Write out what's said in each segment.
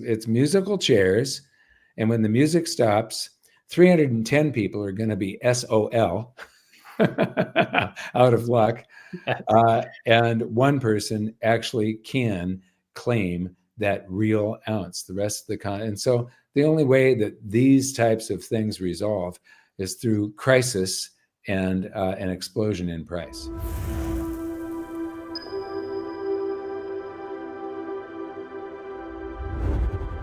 It's musical chairs. And when the music stops, 310 people are going to be SOL, out of luck. And one person actually can claim that real ounce. The rest of the and so the only way that these types of things resolve is through crisis and an explosion in price.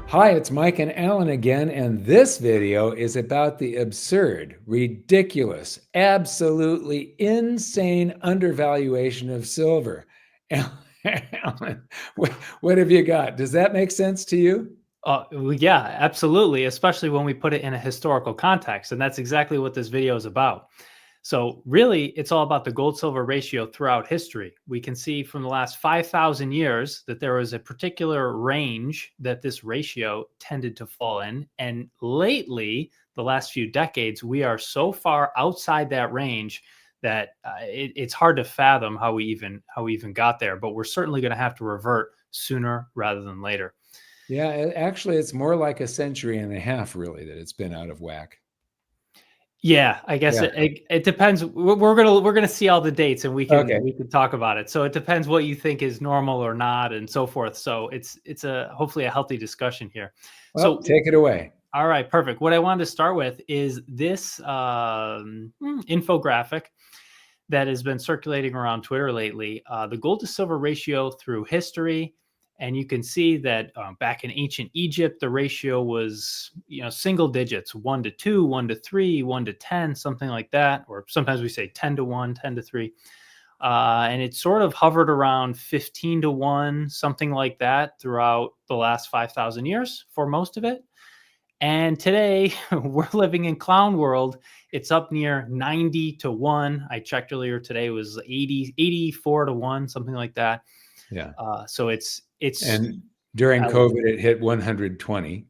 Hi, it's Mike and Alan again, and this video is about the absurd, ridiculous, absolutely insane undervaluation of silver. Alan, what have you got? Does that make sense to you? Yeah, absolutely, especially when we put it in a historical context, and that's exactly what this video is about. So really, it's all about the gold-silver ratio throughout history. We can see from the last 5,000 years that there was a particular range that this ratio tended to fall in. And lately, the last few decades, we are so far outside that range that it's hard to fathom how we even got there. But we're certainly going to have to revert sooner rather than later. Yeah, actually, it's more like a century and a half, really, that it's been out of whack. Yeah, I guess it depends. We're gonna see all the dates, and we can talk about it. So it depends what you think is normal or not, and so forth. So it's hopefully a healthy discussion here. Well, so take it away. All right, perfect. What I wanted to start with is this infographic that has been circulating around Twitter lately. The gold to silver ratio through history. And you can see that back in ancient Egypt, the ratio was, single digits, 1 to 2, 1 to 3, 1 to 10, something like that. Or sometimes we say 10 to 1, 10 to 3. And it sort of hovered around 15 to 1, something like that throughout the last 5,000 years for most of it. And today we're living in clown world. It's up near 90 to 1. I checked earlier today, it was 84 to 1, something like that. Yeah. So it's and during COVID, it hit 120.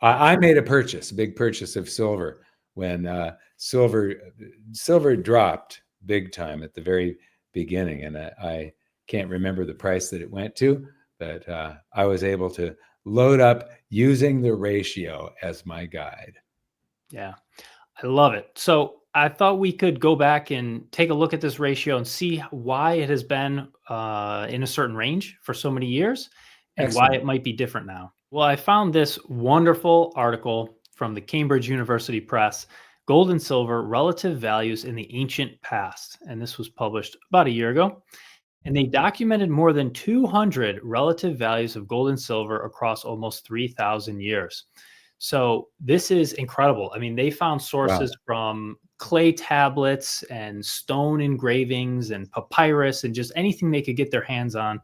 I made a big purchase of silver when silver dropped big time at the very beginning, and I can't remember the price that it went to, but I was able to load up using the ratio as my guide. Yeah, I love it. So I thought we could go back and take a look at this ratio and see why it has been in a certain range for so many years and Excellent. Why it might be different now. Well, I found this wonderful article from the Cambridge University Press, Gold and Silver Relative Values in the Ancient Past. And this was published about a year ago. And they documented more than 200 relative values of gold and silver across almost 3,000 years. So this is incredible. I mean, they found sources from clay tablets and stone engravings and papyrus and just anything they could get their hands on.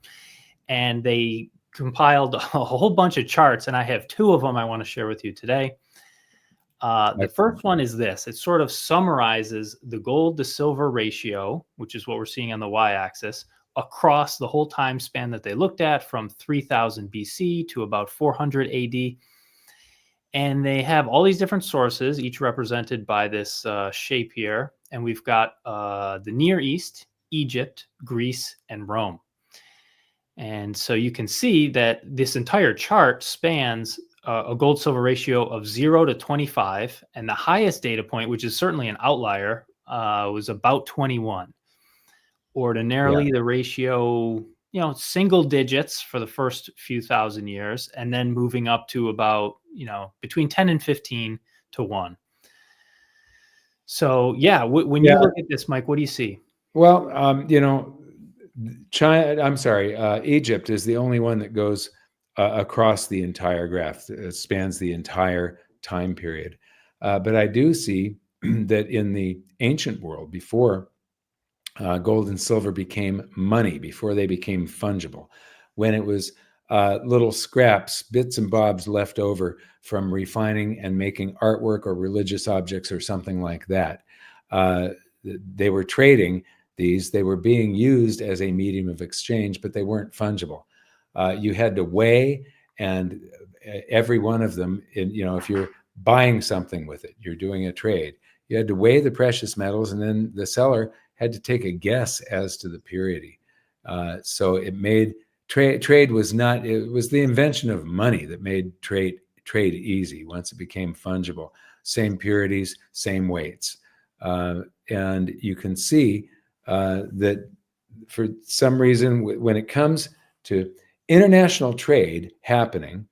And they compiled a whole bunch of charts, and I have two of them I want to share with you today. The first one is this. It sort of summarizes the gold to silver ratio, which is what we're seeing on the y-axis, across the whole time span that they looked at from 3000 BC to about 400 AD. And they have all these different sources, each represented by this shape here. And we've got the Near East, Egypt, Greece, and Rome. And so you can see that this entire chart spans a gold-silver ratio of 0 to 25. And the highest data point, which is certainly an outlier, was about 21. Ordinarily, the ratio, single digits for the first few thousand years, and then moving up to about, between 10 and 15 to 1. So, when you look at this, Mike, what do you see? Well, Egypt is the only one that goes across the entire graph. It spans the entire time period. But I do see that in the ancient world, before gold and silver became money, before they became fungible, when it was little scraps, bits and bobs left over from refining and making artwork or religious objects or something like that. They were trading these. They were being used as a medium of exchange, but they weren't fungible. You had to weigh, and every one of them, if you're buying something with it, you're doing a trade, you had to weigh the precious metals, and then the seller had to take a guess as to the purity. So it made trade was not, it was the invention of money that made trade easy once it became fungible. Same purities, same weights. And you can see that for some reason, when it comes to international trade happening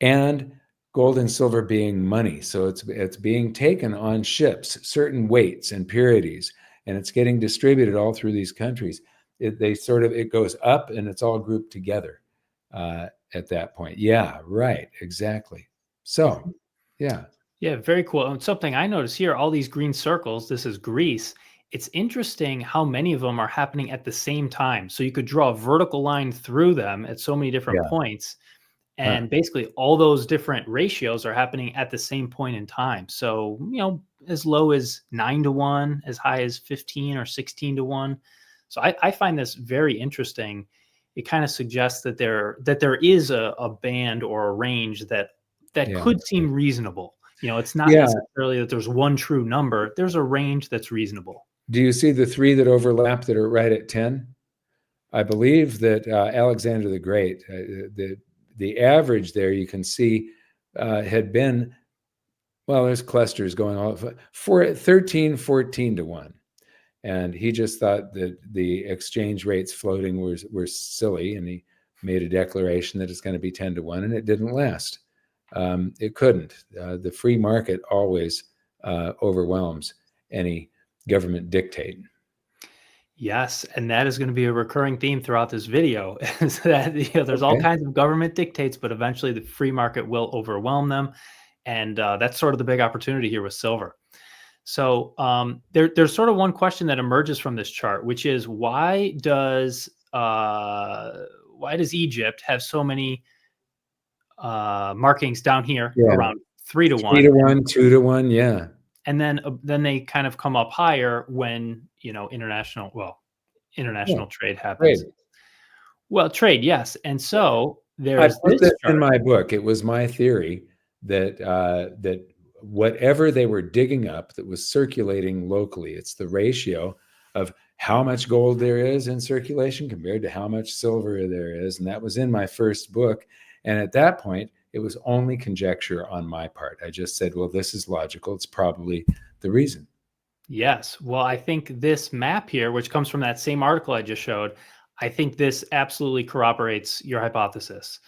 and gold and silver being money, so it's being taken on ships, certain weights and purities, and it's getting distributed all through these countries. It goes up and it's all grouped together at that point. Yeah, right, exactly. So, yeah. Yeah, very cool. And something I notice here, all these green circles, this is Greece. It's interesting how many of them are happening at the same time. So you could draw a vertical line through them at so many different Yeah. points. Huh. And basically all those different ratios are happening at the same point in time. So, as low as 9-1, as high as 15 or 16-1. So I find this very interesting. It kind of suggests that there is a band or a range that Yeah. could seem reasonable. It's not Yeah. necessarily that there's one true number. There's a range that's reasonable. Do you see the three that overlap that are right at 10? I believe that Alexander the Great, the average there you can see had been, well, there's clusters going on for 13, 14-1. And he just thought that the exchange rates floating were silly, and he made a declaration that it's going to be 10-1, and it didn't last. It couldn't. The free market always overwhelms any government dictate. Yes, and that is going to be a recurring theme throughout this video, is that there's all kinds of government dictates, but eventually the free market will overwhelm them. And that's sort of the big opportunity here with silver. So there's sort of one question that emerges from this chart, which is why does Egypt have so many markings down here around 3-1, 3-1, 2-1, yeah. and then they kind of come up higher when international trade happens. Trade. Well, trade, yes, and so there's I put this this in my book. It was my theory that that whatever they were digging up that was circulating locally, it's the ratio of how much gold there is in circulation compared to how much silver there is, and that was in my first book. And at that point, it was only conjecture on my part. I just said, well, this is logical. It's probably the reason. Yes. Well, I think this map here, which comes from that same article I just showed, I think this absolutely corroborates your hypothesis.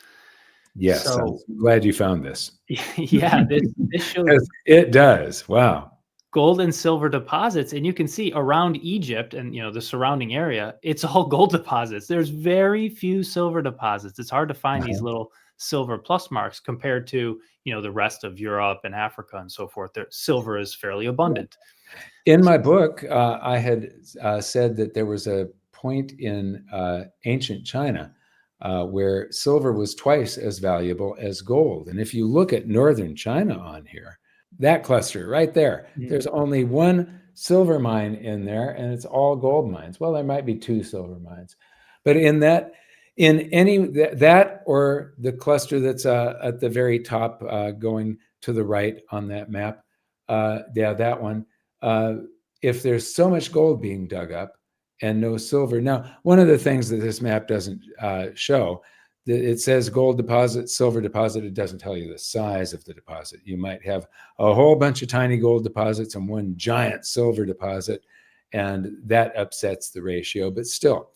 Yes, So, I'm glad you found this. Yeah, this shows it does. Wow. Gold and silver deposits, and you can see around Egypt and the surrounding area, it's all gold deposits. There's very few silver deposits. It's hard to find these little silver plus marks compared to the rest of Europe and Africa and so forth. Silver is fairly abundant. In my book, I had said that there was a point in ancient China where silver was twice as valuable as gold. And if you look at northern China on here, that cluster right there, there's only one silver mine in there, and it's all gold mines. Well, there might be two silver mines, but in that or the cluster that's at the very top, going to the right on that map, that one. If there's so much gold being dug up and no silver. Now, one of the things that this map doesn't show, that it says gold deposit, silver deposit. It doesn't tell you the size of the deposit. You might have a whole bunch of tiny gold deposits and one giant silver deposit, and that upsets the ratio. But still,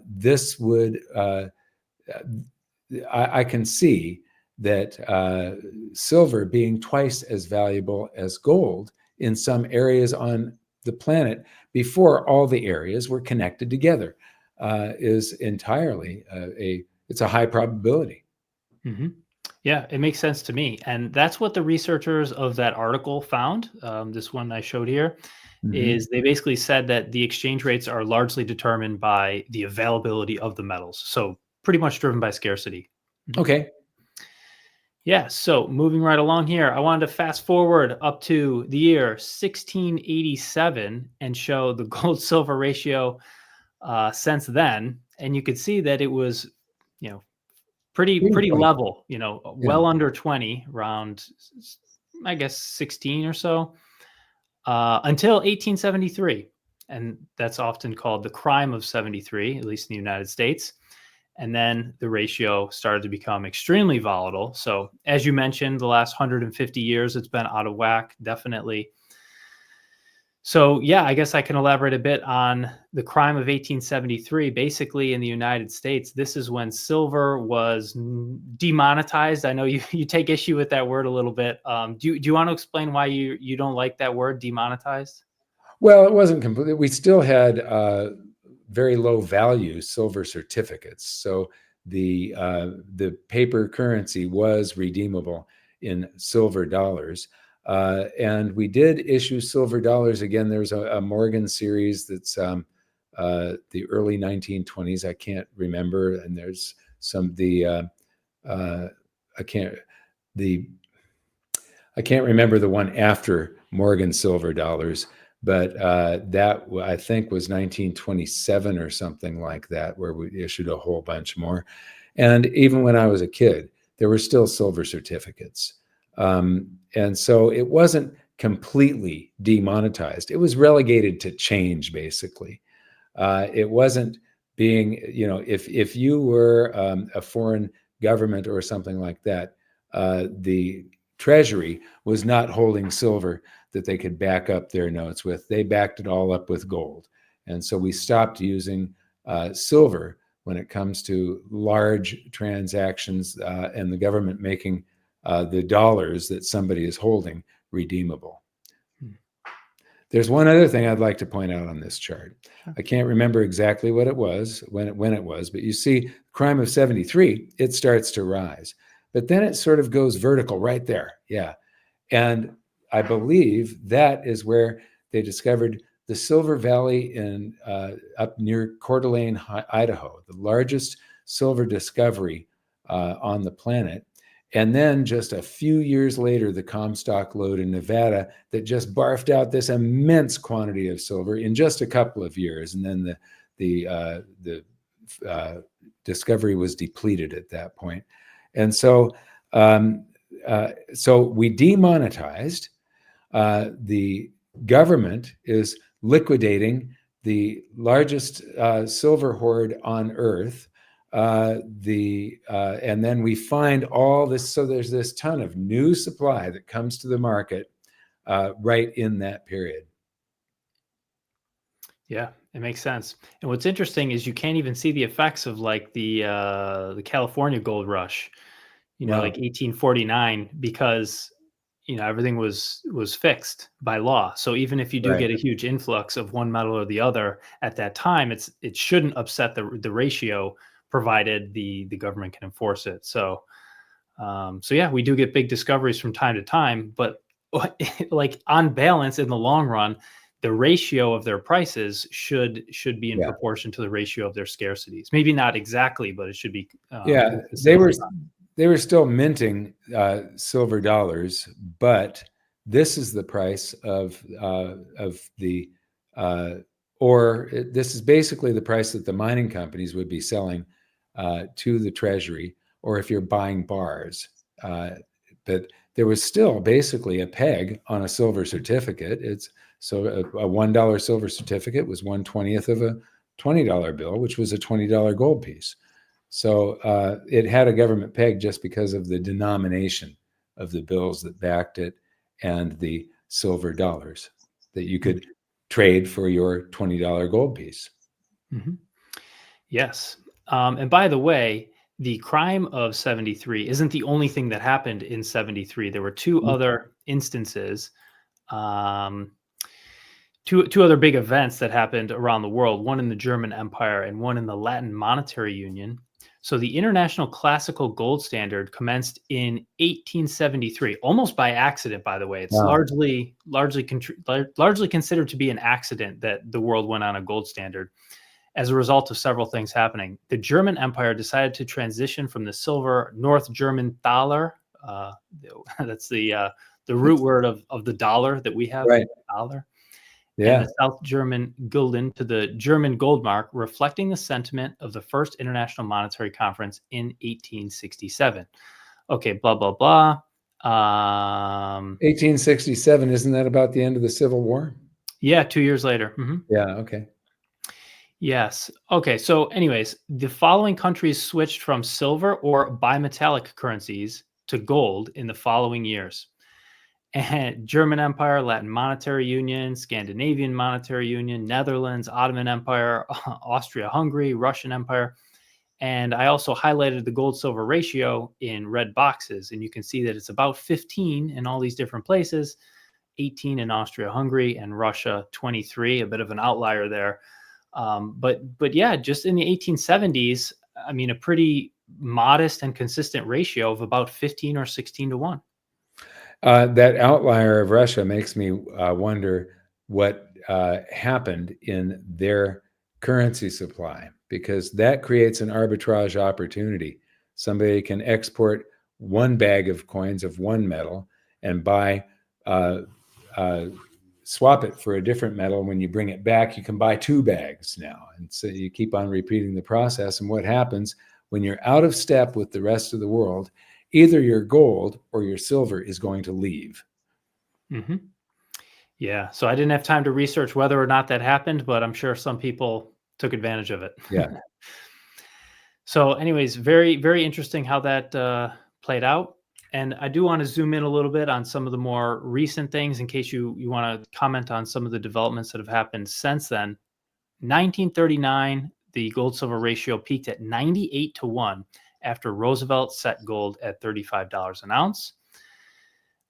this would, I can see that silver being twice as valuable as gold in some areas on the planet before all the areas were connected together is entirely it's a high probability. Mm-hmm. Yeah, it makes sense to me. And that's what the researchers of that article found. This one I showed here is they basically said that the exchange rates are largely determined by the availability of the metals. So pretty much driven by scarcity. Okay. Yeah, so moving right along here, I wanted to fast forward up to the year 1687 and show the gold silver ratio since then. And you could see that it was, pretty level, well under 20, around, I guess, 16 or so, until 1873. And that's often called the crime of 73, at least in the United States. And then the ratio started to become extremely volatile. So as you mentioned, the last 150 years, it's been out of whack, definitely. So yeah, I guess I can elaborate a bit on the crime of 1873. Basically, in the United States, this is when silver was demonetized. I know you take issue with that word a little bit. Do you want to explain why you don't like that word, demonetized? Well, it wasn't complete. We still had very low value silver certificates. So the paper currency was redeemable in silver dollars. And we did issue silver dollars. Again, there's a Morgan series that's the early 1920s. I can't remember. And there's some I can't remember the one after Morgan silver dollars, but that I think was 1927 or something like that, where we issued a whole bunch more. And even when I was a kid, there were still silver certificates. And so it wasn't completely demonetized. It was relegated to change, basically. It wasn't being, if you were a foreign government or something like that, the Treasury was not holding silver that they could back up their notes with. They backed it all up with gold. And so we stopped using silver when it comes to large transactions and the government making the dollars that somebody is holding redeemable. There's one other thing I'd like to point out on this chart. I can't remember exactly what it was, when it was, but you see crime of 73, it starts to rise. But then it sort of goes vertical right there. Yeah. And I believe that is where they discovered the Silver Valley in up near Coeur d'Alene, Idaho, the largest silver discovery on the planet. And then just a few years later, the Comstock lode in Nevada that just barfed out this immense quantity of silver in just a couple of years. And then the discovery was depleted at that point. And so, so we demonetized. The government is liquidating the largest silver hoard on Earth. And then we find all this. So there's this ton of new supply that comes to the market right in that period. Yeah, it makes sense. And what's interesting is you can't even see the effects of like the California gold rush, Wow. like 1849, because everything was fixed by law. So even if you do get a huge influx of one metal or the other at that time, it shouldn't upset the ratio, provided the government can enforce it. So yeah, we do get big discoveries from time to time, but like on balance, in the long run, the ratio of their prices should be in proportion to the ratio of their scarcities. Maybe not exactly, but it should be. They were still minting silver dollars, but this is the price of the ore. This is basically the price that the mining companies would be selling to the Treasury, or if you're buying bars. But there was still basically a peg on a silver certificate. So a $1 silver certificate was 1/20th of a $20 bill, which was a $20 gold piece. So it had a government peg just because of the denomination of the bills that backed it and the silver dollars that you could trade for your $20 gold piece. Mm-hmm. Yes. And by the way, the crime of 73 isn't the only thing that happened in 73. There were two other instances, two other big events that happened around the world, one in the German Empire and one in the Latin Monetary Union. So the International Classical Gold Standard commenced in 1873, almost by accident, by the way. It's largely considered to be an accident that the world went on a gold standard as a result of several things happening. The German Empire decided to transition from the silver North German Thaler. That's the root word of the dollar that we have, dollar. And the South German Gulden to the German gold mark, reflecting the sentiment of the First International Monetary Conference in 1867. Okay, blah, blah, blah. 1867, isn't that about the end of the Civil War? Yeah, 2 years later. Mm-hmm. Yeah, okay. Yes. Okay. So, anyways, the following countries switched from silver or bimetallic currencies to gold in the following years: and German Empire, Latin Monetary Union, Scandinavian Monetary Union, Netherlands, Ottoman Empire, Austria-Hungary, Russian Empire. And I also highlighted the gold silver ratio in red boxes. And you can see that it's about 15 in all these different places, 18 in Austria-Hungary, and Russia 23, a bit of an outlier there. But yeah, just in the 1870s, I mean, a pretty modest and consistent ratio of about 15 or 16 to 1. That outlier of Russia makes me wonder what happened in their currency supply, because that creates an arbitrage opportunity. Somebody can export one bag of coins of one metal and buy, swap it for a different metal. When you bring it back, you can buy two bags now. And so you keep on repeating the process. And what happens when you're out of step with the rest of the world? Either your gold or your silver is going to leave. Mm-hmm. Yeah. So I didn't have time to research whether or not that happened, but I'm sure some people took advantage of it. Yeah. So, anyways, very, very interesting how that played out. And I do want to zoom in a little bit on some of the more recent things in case you want to comment on some of the developments that have happened since then. 1939, the gold silver ratio peaked at 98 to 1 after Roosevelt set gold at $35 an ounce.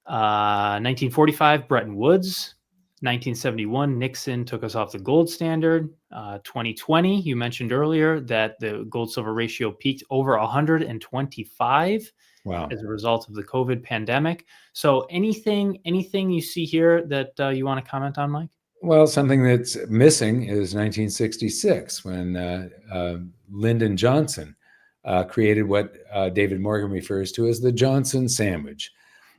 1945, Bretton Woods. 1971, Nixon took us off the gold standard. 2020, you mentioned earlier that the gold silver ratio peaked over 125. Wow. As a result of the COVID pandemic. So anything you see here that you want to comment on, Mike? Well, something that's missing is 1966, when Lyndon Johnson created what David Morgan refers to as the Johnson sandwich,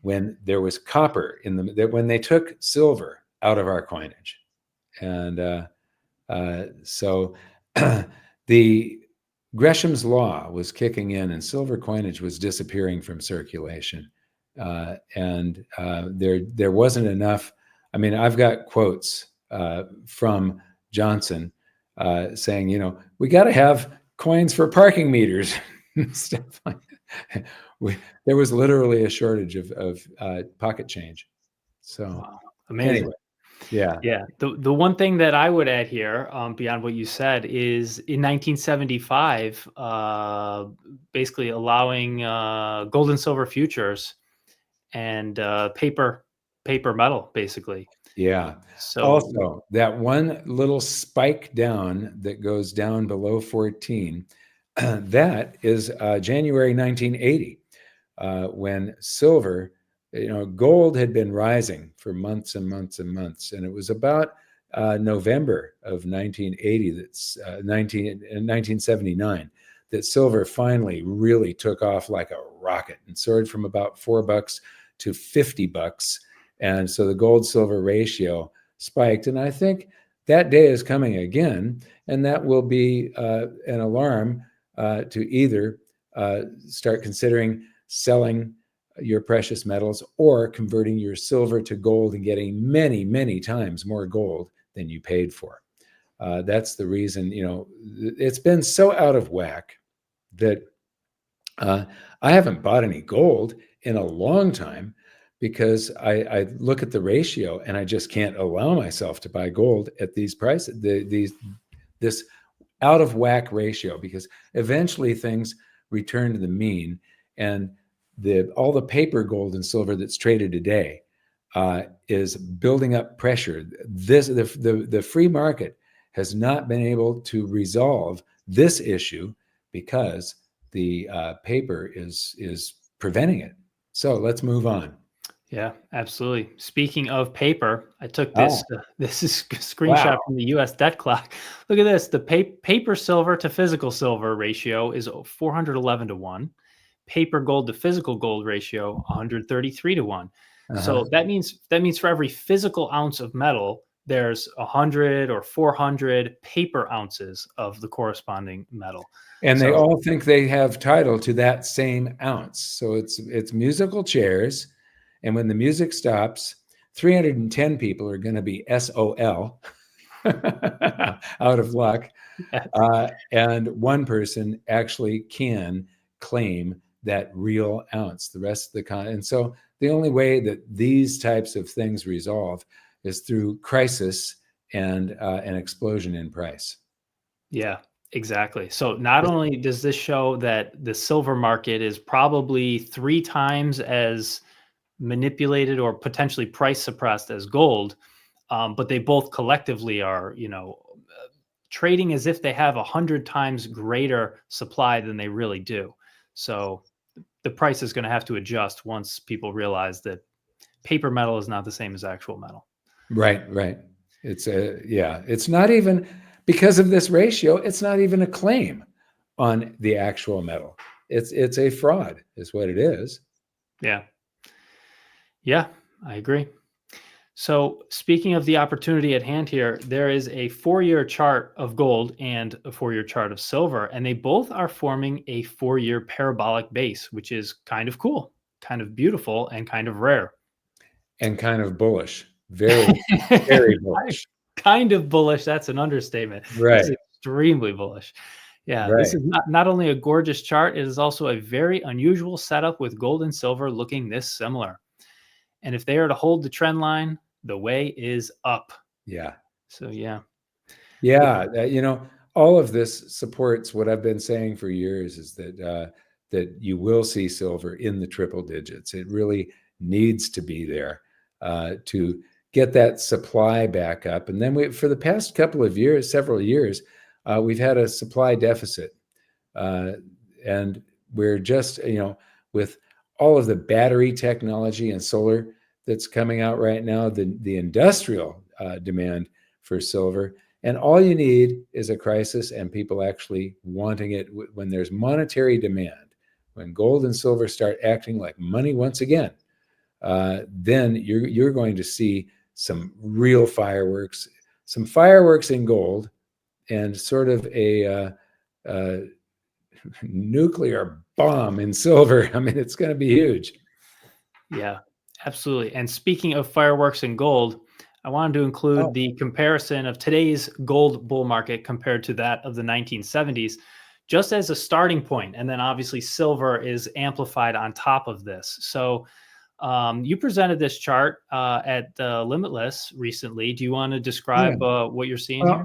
when there was copper in when they took silver out of our coinage. And so the Gresham's law was kicking in, and silver coinage was disappearing from circulation. And there wasn't enough. I mean, I've got quotes from Johnson saying, we got to have coins for parking meters and stuff like that. There was literally a shortage of pocket change. So, wow. Amazing. Anyway, yeah. Yeah. The one thing that I would add here, beyond what you said, is in 1975, basically allowing gold and silver futures and paper metal, basically. Yeah. So Also, that one little spike down that goes down below 14, that is January 1980, when silver, gold had been rising for months and months and months. And it was about November of 1980, that's 1979, that silver finally really took off like a rocket and soared from about $4 to $50. And so the gold silver ratio spiked. And I think that day is coming again. And that will be an alarm to either start considering selling your precious metals or converting your silver to gold and getting many, many times more gold than you paid for. That's the reason, it's been so out of whack that I haven't bought any gold in a long time, because I look at the ratio and I just can't allow myself to buy gold at these prices, this out of whack ratio, because eventually things return to the mean, and all the paper gold and silver that's traded today is building up pressure. The free market has not been able to resolve this issue because the paper is preventing it. So let's move on. yeah, absolutely. Speaking of paper, I took this. This is a screenshot from the U.S. debt clock. Look at this. The paper silver to physical silver ratio is 411 to 1. Paper gold to physical gold ratio 133 to 1. So that means for every physical ounce of metal, there's 100 or 400 paper ounces of the corresponding metal. And they all think they have title to that same ounce. So it's musical chairs. And when the music stops, 310 people are going to be SOL. out of luck. Yeah. And one person actually can claim that real ounce. The rest of the and so the only way that these types of things resolve is through crisis and an explosion in price. Yeah, exactly. So not only does this show that the silver market is probably 3 times as manipulated or potentially price suppressed as gold, but they both collectively are, trading as if they have 100 times greater supply than they really do. So the price is going to have to adjust once people realize that paper metal is not the same as actual metal. Right, right. It's not even because of this ratio, it's not even a claim on the actual metal. It's a fraud, is what it is. Yeah. Yeah, I agree. So, speaking of the opportunity at hand here, there is a 4-year chart of gold and a 4-year chart of silver, and they both are forming a 4-year parabolic base, which is kind of cool, kind of beautiful, and kind of rare. And kind of bullish. Very, very bullish. Kind of bullish. That's an understatement. This is Right, extremely bullish. Yeah, this right. is not only a gorgeous chart, it is also a very unusual setup with gold and silver looking this similar. And if they are to hold the trend line, the way is up. Yeah. So yeah. Yeah, all of this supports what I've been saying for years is that you will see silver in the triple digits. It really needs to be there to get that supply back up. And then for the past couple of years, several years, we've had a supply deficit, and we're just with all of the battery technology and solar that's coming out right now, the industrial demand for silver. And all you need is a crisis and people actually wanting it when there's monetary demand. When gold and silver start acting like money once again, then you're going to see some real fireworks, some fireworks in gold, and sort of a nuclear bomb in silver. I mean, it's going to be huge. Yeah, absolutely. And speaking of fireworks and gold, I wanted to include the comparison of today's gold bull market compared to that of the 1970s, just as a starting point. And then obviously silver is amplified on top of this. So you presented this chart at Limitless recently. Do you want to describe what you're seeing here?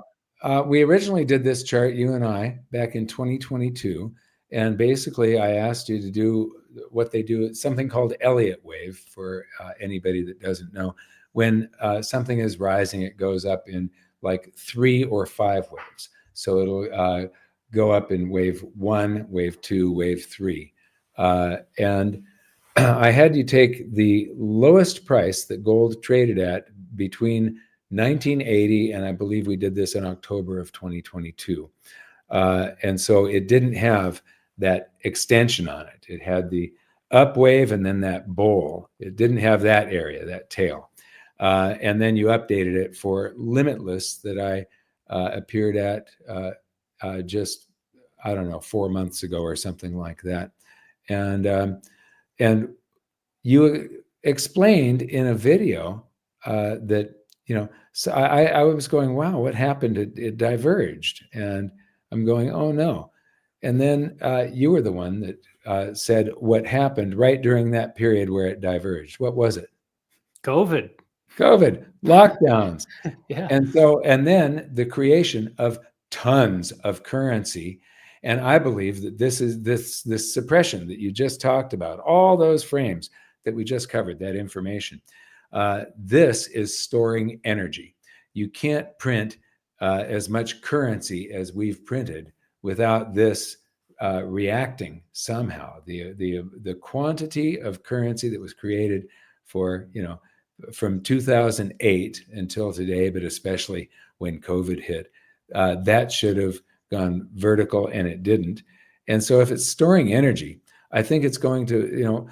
We originally did this chart, you and I, back in 2022. And basically, I asked you to do what they do, something called Elliott wave, for anybody that doesn't know. When something is rising, it goes up in like 3 or 5 waves. So it'll go up in wave 1, wave 2, wave 3. And I had you take the lowest price that gold traded at between 1980, and I believe we did this in October of 2022. And so it didn't have that extension on it. It had the up wave and then that bowl. It didn't have that area, that tail. And then you updated it for Limitless that I appeared at just, I don't know, 4 months ago or something like that. And you explained in a video that, so I was going, wow, what happened? It diverged. And I'm going, oh no. And then you were the one that said what happened right during that period where it diverged. What was it? COVID. COVID, lockdowns. Yeah. And then the creation of tons of currency. And I believe that this is this suppression that you just talked about, all those frames that we just covered, that information. This is storing energy. You can't print as much currency as we've printed without this reacting somehow. The quantity of currency that was created for, from 2008 until today, but especially when COVID hit, that should have gone vertical, and it didn't. And so if it's storing energy, I think it's going to,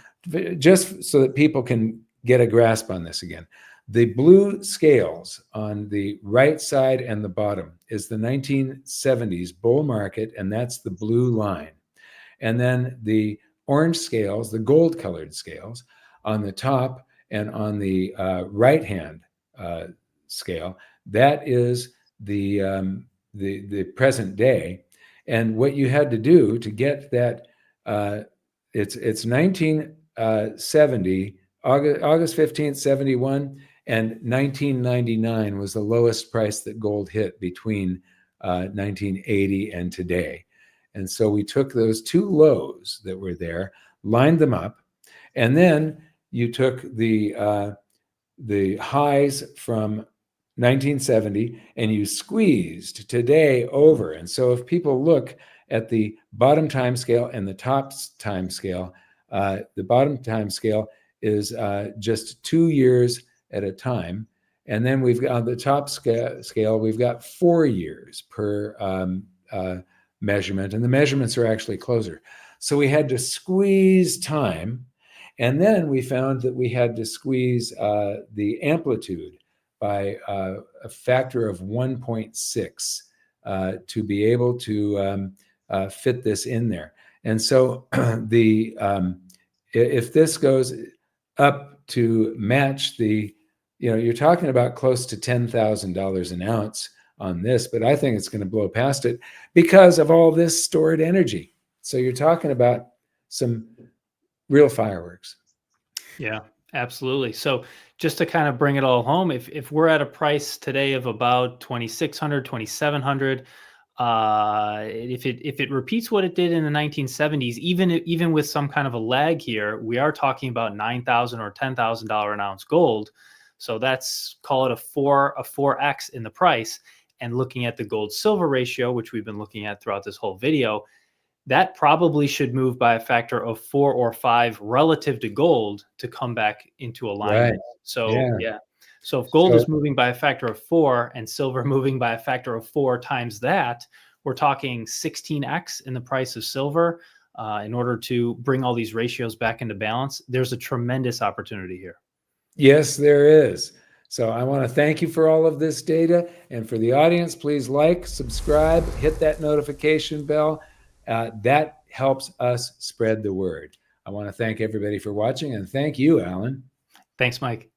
just so that people can get a grasp on this again. The blue scales on the right side and the bottom is the 1970s bull market, and that's the blue line. And then the orange scales, the gold colored scales on the top and on the right hand scale, that is the present day. And what you had to do to get that, it's 1970, August 15th, 71, and 1999 was the lowest price that gold hit between 1980 and today. And so we took those two lows that were there, lined them up, and then you took the highs from 1970 and you squeezed today over. And so if people look at the bottom time scale and the top time scale, the bottom time scale is just 2 years at a time. And then we've got on the top scale, we've got 4 years per measurement, and the measurements are actually closer. So we had to squeeze time. And then we found that we had to squeeze the amplitude by a factor of 1.6 to be able to fit this in there. And so if this goes up to match the, you're talking about close to $10,000 an ounce on this, but I think it's going to blow past it because of all this stored energy. So you're talking about some real fireworks. Yeah, absolutely. So just to kind of bring it all home, if we're at a price today of about 2,600, 2,700, if it repeats what it did in the 1970s, even with some kind of a lag here, we are talking about $9,000 or $10,000 an ounce gold. So that's, call it a 4x in the price. And looking at the gold silver ratio, which we've been looking at throughout this whole video, that probably should move by a factor of 4 or 5 relative to gold to come back into alignment. Right. So yeah. So if gold is moving by a factor of 4 and silver moving by a factor of 4 times that, we're talking 16x in the price of silver. In order to bring all these ratios back into balance, there's a tremendous opportunity here. Yes, there is. So I want to thank you for all of this data. And for the audience, please like, subscribe, hit that notification bell. That helps us spread the word. I want to thank everybody for watching, and thank you, Alan. Thanks, Mike.